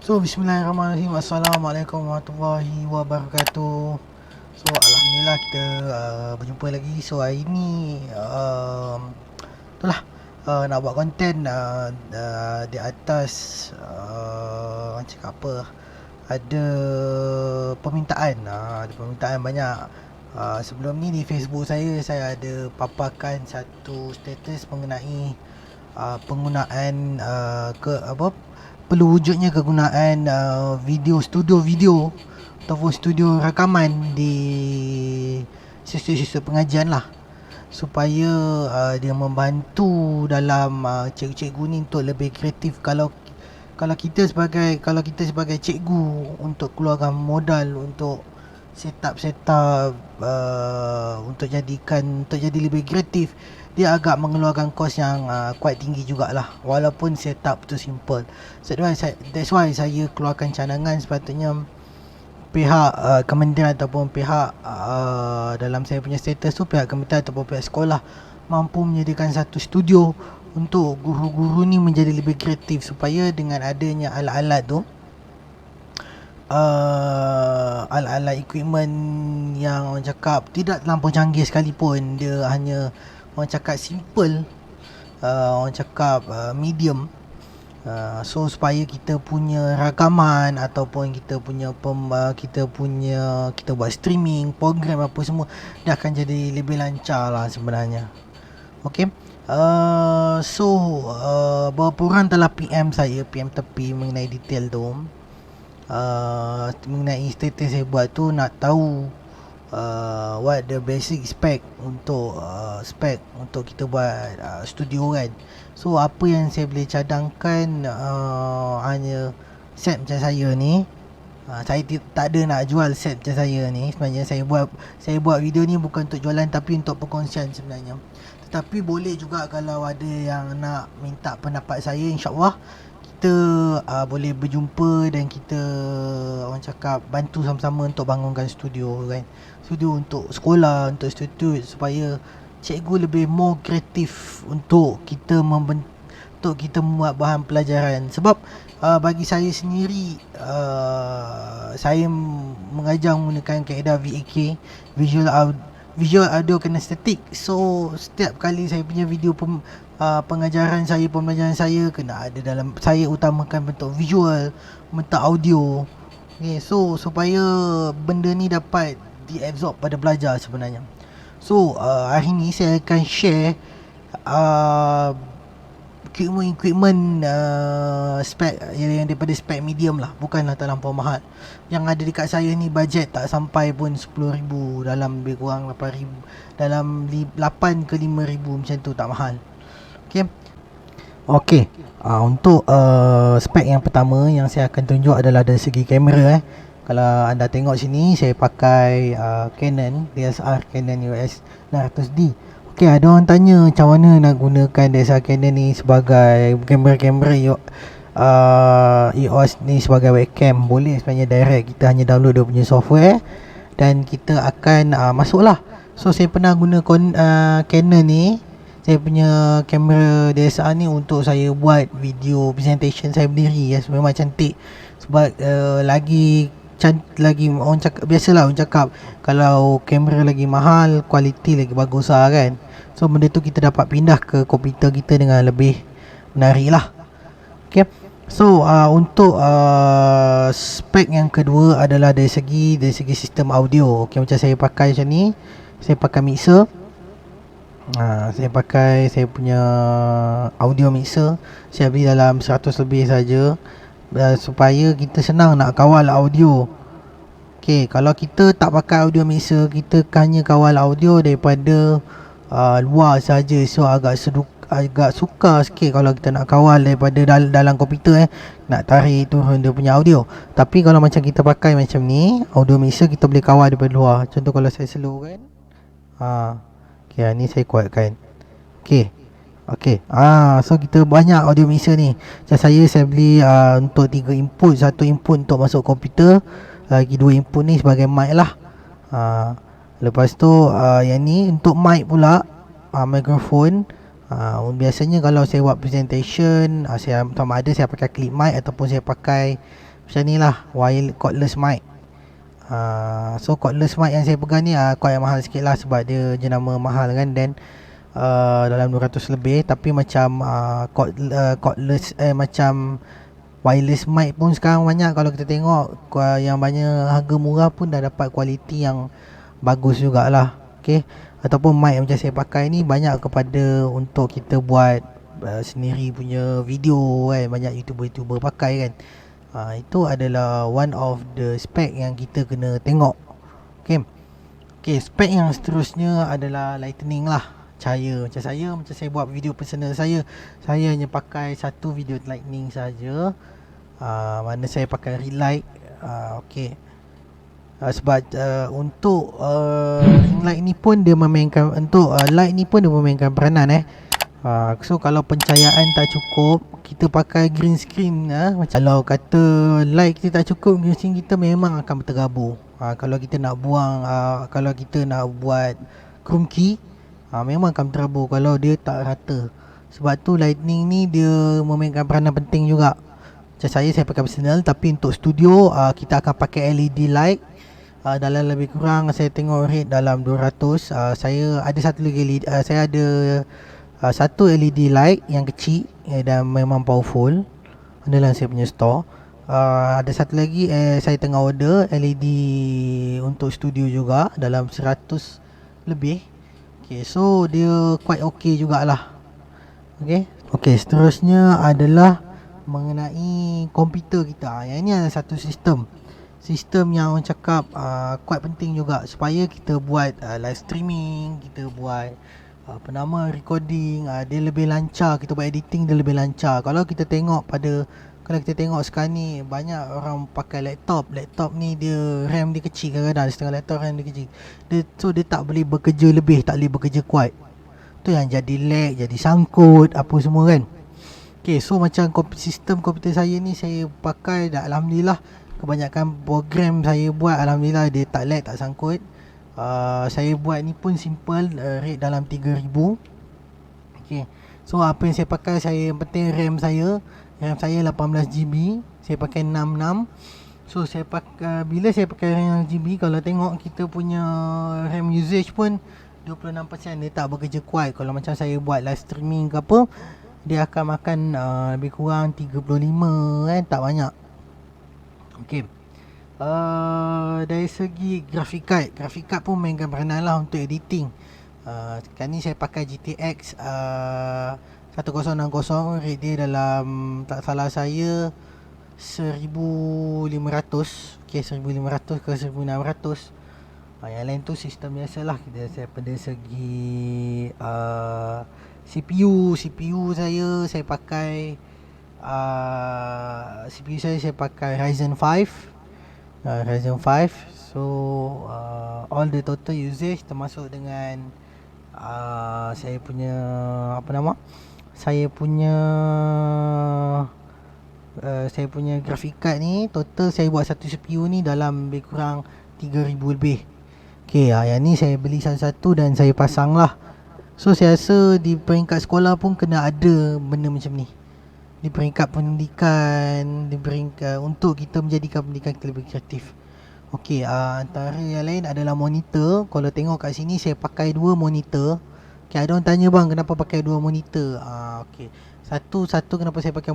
Bismillahirrahmanirrahim. Assalamualaikum warahmatullahi wabarakatuh. Alhamdulillah kita berjumpa lagi. Hari ni itulah nak buat konten di atas cakap apa, ada permintaan. Ada permintaan banyak. Sebelum ni di Facebook saya ada paparkan satu status mengenai penggunaan perlu wujudnya kegunaan studio video ataupun studio rakaman di sistem pengajian lah, supaya dia membantu dalam cikgu-cikgu ni untuk lebih kreatif. Kalau kita sebagai cikgu untuk keluarkan modal untuk set up untuk jadi lebih kreatif, dia agak mengeluarkan kos yang quite tinggi jugalah, walaupun setup tu simple. That's why saya keluarkan cadangan sepatutnya pihak kementerian ataupun pihak dalam saya punya status tu, pihak kementerian ataupun pihak sekolah mampu menyediakan satu studio untuk guru-guru ni menjadi lebih kreatif, supaya dengan adanya alat-alat tu, alat-alat equipment yang orang cakap tidak terlampau canggih sekalipun, dia hanya orang cakap simple, orang cakap medium, so supaya kita punya rakaman ataupun kita buat streaming program apa semua, dia akan jadi lebih lancar lah sebenarnya. Okay, beberapa orang telah PM tepi mengenai detail tu, mengenai status saya buat tu, nak tahu what the basic spec untuk kita buat studio kan. So apa yang saya boleh cadangkan, hanya set macam saya ni. Saya tak ada nak jual set macam saya ni. Sebenarnya saya buat video ni bukan untuk jualan, tapi untuk perkongsian sebenarnya. Tetapi boleh juga kalau ada yang nak minta pendapat saya, insyaAllah kita boleh berjumpa dan kita orang cakap bantu sama-sama untuk bangunkan studio kan. Studio untuk sekolah, untuk institut, supaya cikgu lebih more kreatif untuk kita membuat bahan pelajaran. Sebab bagi saya sendiri, saya mengajar menggunakan kaedah VAK, Visual Audio Kinesthetic. So setiap kali saya punya video pengajaran saya, pembelajaran saya kena ada dalam, saya utamakan bentuk visual, bentuk audio. Okay, so supaya benda ni dapat diabsorb pada pelajar sebenarnya. So hari ni saya akan share equipment spek yang daripada spek medium lah, bukanlah terlampau mahal. Yang ada dekat saya ni bajet tak sampai pun 10,000, dalam lebih kurang 8,000, dalam 8 ke 5,000 macam tu, tak mahal. Okay, untuk spek yang pertama yang saya akan tunjuk adalah dari segi kamera. Kalau anda tengok sini, saya pakai Canon DSLR, Canon EOS 900D. Okay, ada orang tanya macam mana nak gunakan DSLR Canon ni sebagai kamera EOS ni sebagai webcam. Boleh sebenarnya direct, kita hanya download dia punya software dan kita akan masuklah. So saya pernah guna Canon ni, saya punya kamera DSLR ni, untuk saya buat video presentation saya berdiri. Memang cantik. Sebab lagi orang cakap, biasalah orang cakap kalau kamera lagi mahal, kualiti lagi bagus lah kan. So benda tu kita dapat pindah ke komputer kita dengan lebih menarik lah. Okay, so untuk spek yang kedua adalah dari segi sistem audio. Okay, macam saya pakai macam ni, saya pakai mixer. Saya punya audio mixer, saya beli dalam 100 lebih saja, supaya kita senang nak kawal audio. Okay, kalau kita tak pakai audio mixer, kita hanya kawal audio daripada luar saja. So agak sukar sikit kalau kita nak kawal daripada dalam komputer, nak tarik turun dia punya audio. Tapi kalau macam kita pakai macam ni, audio mixer, kita boleh kawal daripada luar. Contoh kalau saya slow kan, okay, ni saya kuatkan. Okay, so kita banyak audio mixer ni. Macam saya beli untuk 3 input, 1 input untuk masuk komputer, lagi 2 input ni sebagai mic lah. Lepas tu yang ni untuk mic pula, mikrofon. Biasanya kalau saya buat presentation, saya sama ada saya pakai clip mic ataupun saya pakai Macam ni lah, cordless mic. So cordless mic yang saya pegang ni quite mahal sikit lah, sebab dia jenama mahal kan. Dan dalam 200 lebih. Tapi macam cordless macam wireless mic pun sekarang banyak. Kalau kita tengok yang banyak harga murah pun dah dapat kualiti yang bagus jugalah. Okay. Ataupun mic macam saya pakai ni banyak kepada untuk kita buat sendiri punya video kan. Banyak YouTuber pakai kan. Itu adalah one of the spec yang kita kena tengok. Okay, spek yang seterusnya adalah lightning lah, cahaya. Macam saya buat video personal saya hanya pakai satu video lightning saja. Mana saya pakai ring light. Okay. Sebab untuk ring light ni pun dia memainkan, untuk light ni pun dia memainkan peranan so kalau pencahayaan tak cukup, kita pakai green screen. Macam kalau kata light kita tak cukup, green screen kita memang akan berterabur. Kalau kita nak buang, kalau kita nak buat chrome key, memang akan berterabur kalau dia tak rata. Sebab tu lightning ni dia memainkan peranan penting juga. Macam saya pakai personal, tapi untuk studio kita akan pakai LED light. Dalam lebih kurang saya tengok rate dalam 200. Saya ada satu lagi LED, saya ada satu LED light yang kecil dan memang powerful dalam saya punya store. Ada satu lagi saya tengah order LED untuk studio juga dalam 100 lebih. Okay, so dia quite okay jugalah. Okay, seterusnya adalah mengenai komputer kita. Yang ini adalah satu sistem yang orang cakap quite penting juga, supaya kita buat live streaming, kita buat recording, dia lebih lancar. Kita buat editing dia lebih lancar. Kalau kita tengok sekarang ni banyak orang pakai laptop ni, dia RAM dia kecil, kadang-kadang setengah laptop RAM dia kecil. So dia tak boleh bekerja lebih, tak boleh bekerja kuat. Tu yang jadi lag, jadi sangkut apa semua kan. Okay, so macam sistem komputer saya ni saya pakai dah, alhamdulillah kebanyakan program saya buat, alhamdulillah dia tak lag, tak sangkut. Saya buat ni pun simple, rate dalam 3,000. Okay, so apa yang saya pakai, yang penting RAM saya 18GB, saya pakai 66. So saya pakai, bila saya pakai RAM 6GB, kalau tengok kita punya RAM usage pun 26%, dia tak bekerja kuat. Kalau macam saya buat live streaming ke apa, dia akan makan lebih kurang 35 kan, tak banyak. Okay. Dari segi graphic card pun mainkan peranan lah untuk editing. Sekarang ni saya pakai GTX 1060, rate dia dalam, tak salah saya 1500. Okay, 1500 ke 1600. Yang lain tu sistem biasa lah. Saya pada segi CPU saya pakai CPU saya pakai Ryzen 5. So all the total usage termasuk dengan saya punya graphic card ni, total saya buat satu CPU ni dalam lebih kurang 3,000 lebih. Okay, yang ni saya beli satu-satu dan saya pasang lah. So saya rasa di peringkat sekolah pun kena ada benda macam ni. Di peringkat pendidikan, di peringkat untuk kita menjadikan pendidikan kita lebih kreatif. Okey, antara yang lain adalah monitor. Kalau tengok kat sini saya pakai dua monitor. Okey, ada orang tanya bang kenapa pakai dua monitor. Okey. Satu kenapa saya pakai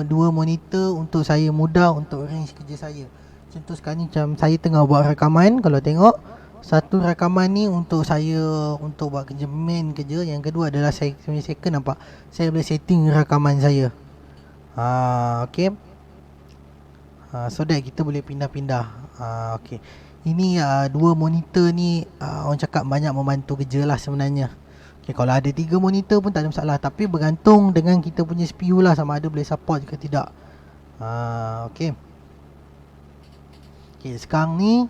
dua monitor, untuk saya mudah untuk arrange kerja saya. Contoh sekarang ni macam saya tengah buat rakaman, kalau tengok satu rakaman ni untuk saya untuk buat kerja main kerja, yang kedua adalah saya punya second, nampak saya boleh setting rakaman saya. Okay. So that kita boleh pindah-pindah. Okay. Ini dua monitor ni orang cakap banyak membantu kerja lah sebenarnya. Okay, kalau ada 3 monitor pun tak ada masalah, tapi bergantung dengan kita punya CPU lah, sama ada boleh support ke tidak. Okay. Okay, sekarang ni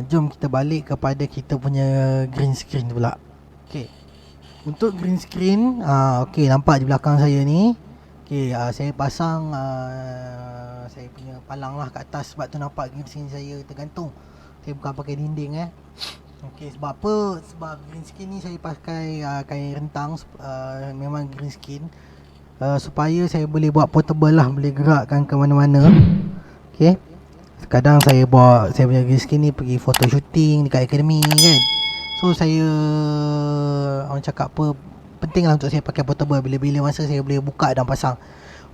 jom kita balik kepada kita punya green screen pula. Okay. Untuk green screen, okay, nampak di belakang saya ni. Okay, saya pasang saya punya palang lah kat atas, sebab tu nampak green screen saya tergantung. Saya bukan pakai dinding Okay, sebab apa? Sebab green screen ni saya pakai kain rentang, memang green screen, supaya saya boleh buat portable lah, boleh gerakkan ke mana-mana. Okay, Okay. Kadang saya bawa saya punya green screen ni pergi photo shooting dekat akademi kan. So saya orang cakap apa, penting lah untuk saya pakai portable. Bila-bila masa saya boleh buka dan pasang.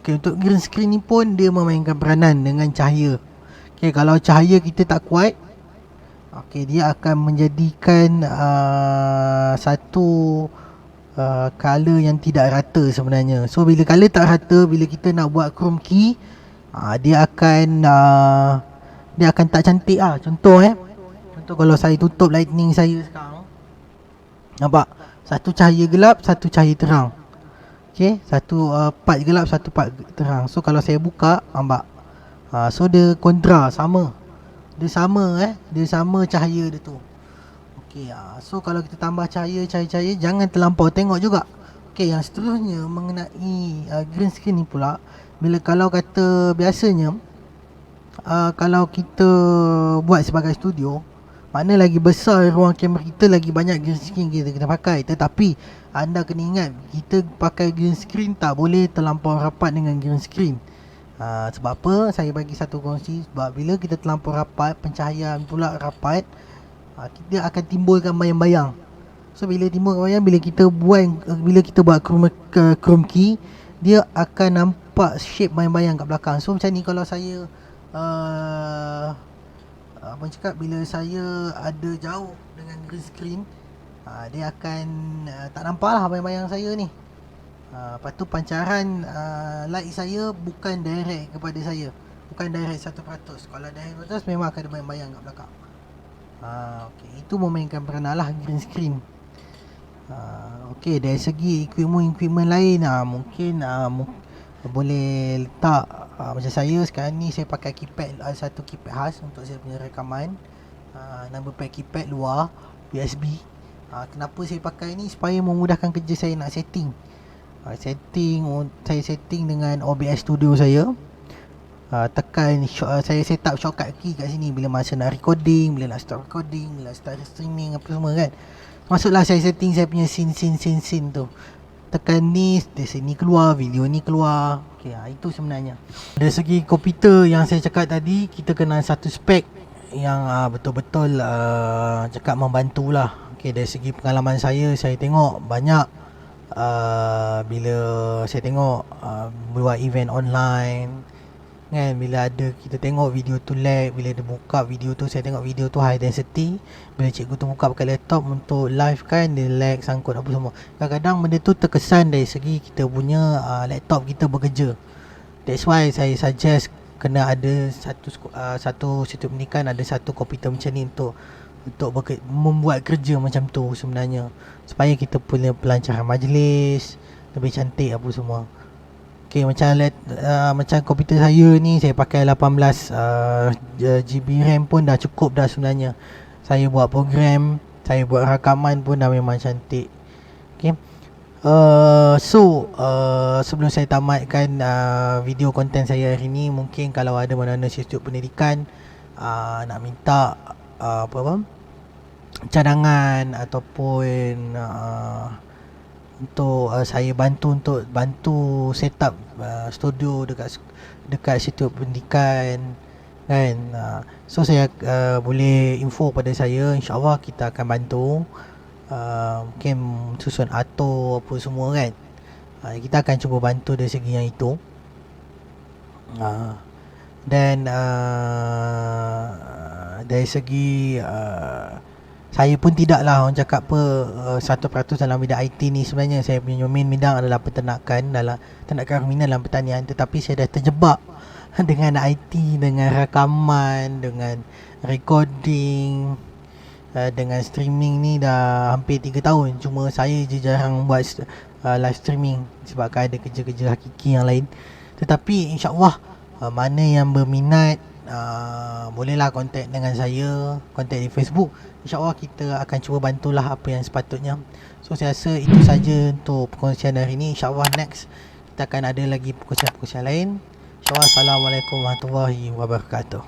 Okay, untuk green screen ni pun dia memainkan peranan dengan cahaya. Okay, kalau cahaya kita tak kuat, okay, dia akan menjadikan satu color yang tidak rata sebenarnya. So bila color tak rata, bila kita nak buat chrome key, dia akan tak cantik lah. Contoh kalau saya tutup lightning saya sekarang, nampak satu cahaya gelap, satu cahaya terang. Okay, satu part gelap, satu part terang. So kalau saya buka, nampak, so dia kontra, sama. Dia sama cahaya dia tu. Okay, so kalau kita tambah cahaya, jangan terlampau tengok juga. Okay, yang seterusnya mengenai green screen ni pula, kalau kata biasanya, kalau kita buat sebagai studio, mana lagi besar ruang kamera kita, lagi banyak green screen kita pakai. Tetapi anda kena ingat, kita pakai green screen tak boleh terlampau rapat dengan green screen. Sebab apa? Saya bagi satu kongsi. Sebab bila kita terlampau rapat, pencahayaan pula rapat, kita akan timbulkan bayang-bayang. So bila timbulkan bayang, bila kita buat chrome key, dia akan nampak shape bayang-bayang kat belakang. So macam ni, kalau saya abang cakap, bila saya ada jauh dengan green screen, dia akan tak nampak lah bayang-bayang saya ni. Lepas tu pancaran light saya bukan direct kepada saya, bukan direct 100%. Kalau direct 100% memang akan ada bayang-bayang kat belakang. Okay, itu memainkan peranan lah green screen. Okay, dari segi equipment lain, mungkin boleh letak, macam saya sekarang ni saya pakai keypad, satu keypad khas untuk saya punya rekaman. Nama pack keypad luar USB. Kenapa saya pakai ni? Supaya memudahkan kerja saya nak setting. Saya setting dengan OBS Studio saya. Saya set up shortcut key kat sini bila masa nak recording, bila nak start recording, bila start streaming apa semua kan. Masuklah saya setting saya punya scene tu. Tekan ni, dari sini keluar, video ni keluar. Okay, itu sebenarnya. Dari segi komputer yang saya cakap tadi, kita kena satu spek yang betul-betul cakap membantulah. Okay, dari segi pengalaman saya tengok banyak bila saya tengok buat event online kan, bila ada kita tengok video tu lag, bila dia buka video tu, saya tengok video tu high density, bila cikgu tu buka pakai laptop untuk live kan, dia lag, sangkut apa semua. Kadang-kadang benda tu terkesan dari segi kita punya laptop kita bekerja. That's why saya suggest kena ada satu situ pendidikan, ada satu komputer macam ni untuk membuat kerja macam tu sebenarnya, supaya kita punya pelancaran majlis lebih cantik apa semua. Okay, macam komputer saya ni, saya pakai 18 GB RAM pun dah cukup dah sebenarnya. Saya buat program, saya buat rakaman pun dah memang cantik. Okay, sebelum saya tamatkan video konten saya hari ni, mungkin kalau ada mana-mana institut pendidikan nak minta cadangan ataupun untuk saya bantu set up studio dekat situ pendidikan kan, so saya boleh info pada saya, insyaAllah kita akan bantu. Mungkin susun atur apa semua kan, kita akan cuba bantu dari segi yang itu. Dan dari segi saya pun tidaklah orang cakap apa 100% dalam bidang IT ni. Sebenarnya saya punya main bidang adalah peternakan, ruminan dalam pertanian. Tetapi saya dah terjebak dengan IT, dengan rakaman, dengan recording, dengan streaming ni dah hampir 3 tahun. Cuma saya je jarang buat live streaming sebabkan ada kerja-kerja hakiki yang lain. Tetapi insyaAllah mana yang berminat, bolehlah kontak dengan saya, kontak di Facebook. InsyaAllah kita akan cuba bantulah apa yang sepatutnya. So saya rasa itu saja untuk perkongsian hari ini. InsyaAllah next kita akan ada lagi perkongsian-perkongsian lain. InsyaAllah. Assalamualaikum warahmatullahi wabarakatuh.